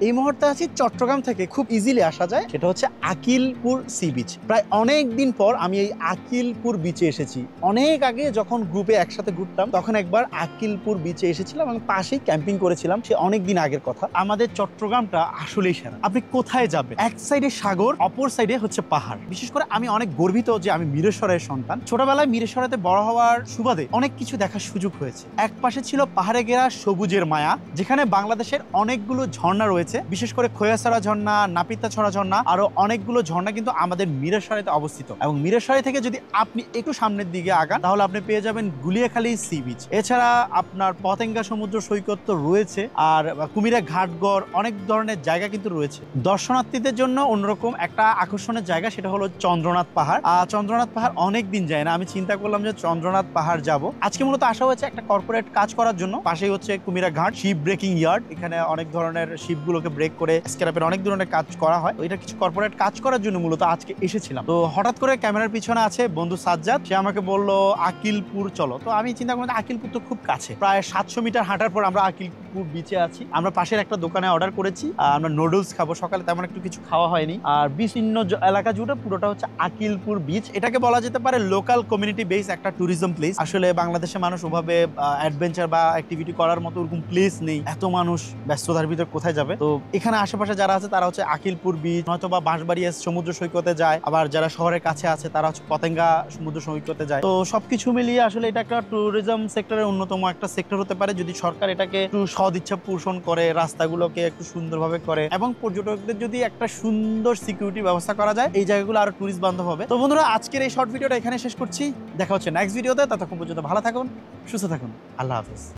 এই মুহূর্তে আছি চট্টগ্রাম থেকে খুব ইজিলি আসা যায়, সেটা হচ্ছে আকিলপুর সি বিচ। প্রায় অনেক দিন পর আমি এই আকিলপুর বিচে এসেছি। অনেক আগে যখন গ্রুপে একসাথে ঘুরতাম তখন একবার আকিলপুর বিচে এসেছিলাম এবং পাশেই ক্যাম্পিং করেছিলাম। সে অনেক দিন আগের কথা। আমাদের চট্টগ্রামটা আসলেই সেরা। আপনি কোথায় যাবেন, এক সাইডে সাগর, অপর সাইডে হচ্ছে পাহাড়। বিশেষ করে আমি অনেক গর্বিত যে আমি মিরেশ্বরের সন্তান। ছোটবেলায় মিরেশ্বরেতে বড় হওয়ার সুবাদে অনেক কিছু দেখার সুযোগ হয়েছে। এক পাশে ছিল পাহাড়ে ঘেরা সবুজের মায়া, যেখানে বাংলাদেশের অনেকগুলো ঝর্ণা রয়েছে, বিশেষ করে খোয়াছড়া ঝর্ণা, নাপিতাছড়া ঝর্ণা, আরো অনেকগুলো ঝর্ণা কিন্তু আমাদের মিরেশ্বরেতে অবস্থিত। এবং মিরেশ্বরে থেকে যদি আপনি একটু সামনের দিকে আগান তাহলে আপনি পেয়ে যাবেন গুলিয়াখালী সি বিচ। এছাড়া আপনার পতেঙ্গা সমুদ্র সৈকত তো রয়েছে, আর কুমিরা ঘাটগড়, অনেক ধরনের জায়গা কিন্তু রয়েছে। দর্শনার্থীদের জন্য অন্যরকম একটা আকর্ষণের জায়গা সেটা হলো চন্দ্রনাথ পাহাড়। চন্দ্রনাথ পাহাড় অনেক দিন যায় না, আমি চিন্তা করলাম যে চন্দ্রনাথ পাহাড় যাব। আজকে মূলত আসা হয়েছে একটা কর্পোরেট কাজ করার জন্য। পাশেই হচ্ছে কুমিরা ঘাট শিপ ব্রেকিং ইয়ার্ড, এখানে অনেক ধরনের শিপগুলোকে ব্রেক করে স্ক্র্যাপের অনেক ধরনের কাজ করা হয়। এটা কিছু কর্পোরেট কাজ করার জন্য মূলত আজকে এসেছিলাম। তো হঠাৎ করে ক্যামেরার পিছনে আছে বন্ধু সাজ্জাদ, সে আমাকে বললো আকিলপুর চলো। তো আমি চিন্তা করলাম আকিলপুর তো খুব কাছে, প্রায় 700 মিটার হাঁটার পর আমরা আকিলপুর বিচে আছি। আমরা পাশের একটা দোকানে অর্ডার করেছি, আমরা নুডলস খাবো। সকালে তেমন একটু কিছু খাওয়া হয়নি। আর বিচ্ছিন্ন এলাকা জুড়ে পুরোটা হচ্ছে আকিলপুর বিচ। এটাকে বলা যেতে পারে লোকাল কমিউনিটি বেস একটা ট্যুরিজম প্লেস। আসলে বাংলাদেশের মানুষ ওভাবে অ্যাডভেঞ্চার বা অ্যাক্টিভিটি করার মতো ওরকম প্লেস নেই। এত মানুষ ব্যস্ততার ভিতর কোথায় যাবে? তো এখানে আশেপাশে যারা আছে তারা হচ্ছে আকিলপুর বিচ নয়তো বা বাঁশবাড়িয়া সমুদ্র সৈকতে যায়, আবার যারা শহরের কাছে আছে তারা হচ্ছে পতেঙ্গা সমুদ্র সৈকতে যায়। তো সবকিছু মিলিয়ে আসলে এটা একটা ট্যুরিজম সেক্টরের অন্যতম একটা সেক্টর হতে পারে যদি সরকার এটাকে একটু সদিচ্ছা পোষণ করে, রাস্তাগুলোকে একটু সুন্দরভাবে করে এবং পর্যটকদের যদি একটা সুন্দর সিকিউরিটি ব্যবস্থা করা যায়, এই জায়গাগুলো আরো টুরিস্ট বান্ধব হবে। তো বন্ধুরা, আজকের এই শর্ট ভিডিওটা এখানে শেষ করছি। দেখা হচ্ছে নেক্সট ভিডিওতে। ততক্ষণ পর্যন্ত ভালো থাকুন, সুস্থ থাকুন। আল্লাহ হাফেজ।